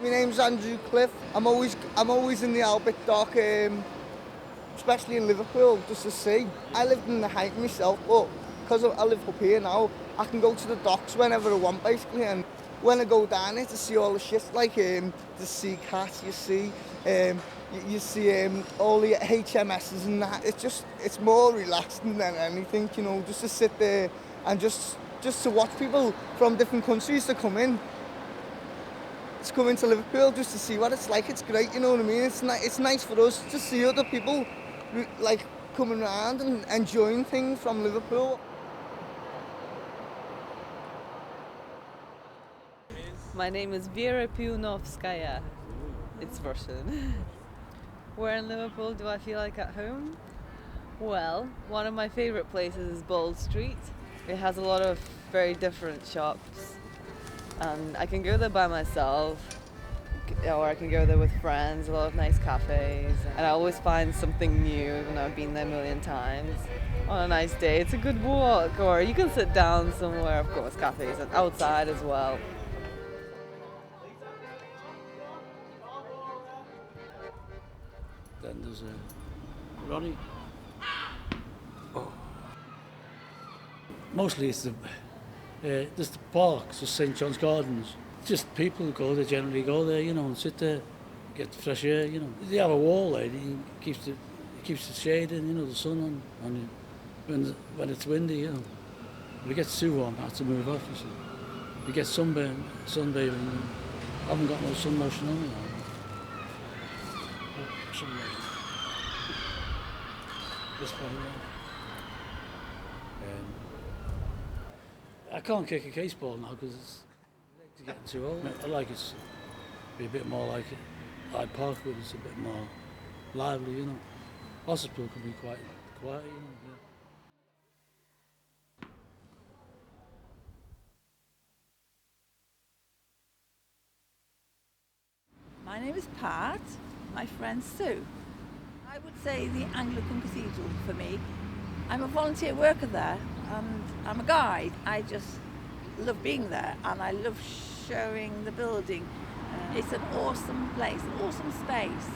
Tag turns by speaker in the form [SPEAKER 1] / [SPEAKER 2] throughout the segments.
[SPEAKER 1] My name's Andrew Cliff. I'm always in the Albert Dock, especially in Liverpool, just to see. I lived in the Height myself, but because I live up here now, I can go to the docks whenever I want, basically. And when I go down there to see all the shit, like the sea cats, you see all the HMSs and that. It's more relaxing than anything, you know, just to sit there and just to watch people from different countries to come in. It's coming to Liverpool just to see what it's like. It's great, you know what I mean? It's nice for us to see other people like coming around and enjoying things from Liverpool.
[SPEAKER 2] My name is Vera Piunovskaya. It's Russian. Where in Liverpool do I feel like at home? Well, one of my favourite places is Bold Street. It has a lot of very different shops. And I can go there by myself, or I can go there with friends, a lot of nice cafes. And I always find something new, even though I've been there a million times. On a nice day, it's a good walk, or you can sit down somewhere, of course, cafes, and outside as well.
[SPEAKER 3] Then there's Ronnie. Oh. Mostly it's there's the parks, the St John's Gardens. Just people who generally go there, you know, and sit there, get the fresh air, you know. They have a wall there, it keeps the shade in, you know, the sun on you. When it's windy, you know. If it gets too warm, I have to move off, you see. If you get sunbathing, I haven't got no sun lotion on me now. This one here. I can't kick a case ball now because it's getting too old. I like it to be a bit more like it. Hyde Park, but it's a bit more lively, you know. Hospital can be quite quiet, you know. Yeah.
[SPEAKER 4] My name is Pat. My friend Sue. I would say the Anglican Cathedral for me. I'm a volunteer worker there and I'm a guide. I just love being there and I love showing the building. It's an awesome place, an awesome space.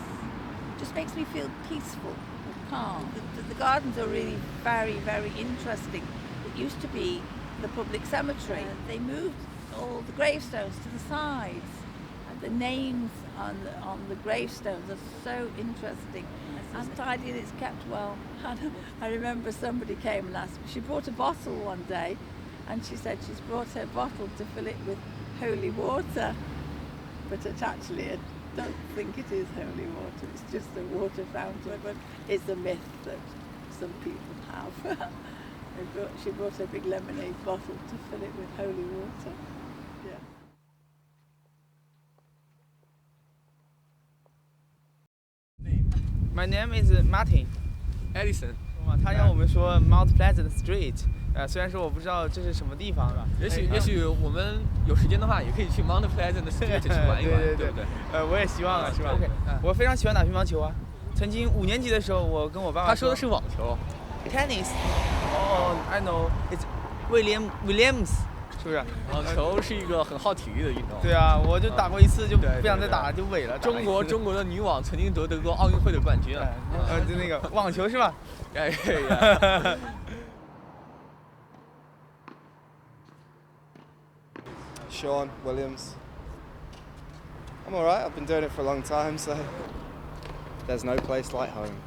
[SPEAKER 4] Just makes me feel peaceful and calm. The gardens are really very, very interesting. It used to be the public cemetery. They moved all the gravestones to the sides. The names on the gravestones are so interesting. It's tidy and it's kept well. I remember somebody came and asked me, she brought a bottle one day and she said she's brought her bottle to fill it with holy water. But actually I don't think it is holy water, it's just a water fountain. But it's a myth that some people have. She brought a big lemonade bottle to fill it with holy water. Yeah.
[SPEAKER 5] My name is Martin.
[SPEAKER 6] Edison.
[SPEAKER 5] 他让我们说 Mount Pleasant Street， 虽然说我不知道这是什么地方，
[SPEAKER 6] 也许我们有时间的话，也可以去 Mount Pleasant Street 去玩一玩，对不对？
[SPEAKER 5] 我也希望啊，是吧
[SPEAKER 6] ？OK，
[SPEAKER 5] 我非常喜欢打乒乓球啊。曾经5年级的时候，我跟我爸爸
[SPEAKER 6] 他说的是网球
[SPEAKER 5] ，tennis。哦 ，I know it's Williams， 是不是？
[SPEAKER 6] 网球是一个很耗体力的运动。
[SPEAKER 5] 对啊，我就打过一次，就不想再打了，就萎了。
[SPEAKER 6] 中国的女网曾经夺得过奥运会的冠军啊。
[SPEAKER 5] 就那个网球是吧？
[SPEAKER 6] 哎呀。
[SPEAKER 7] Sean Williams. I'm alright, I've been doing it for a long time, so there's no place like home.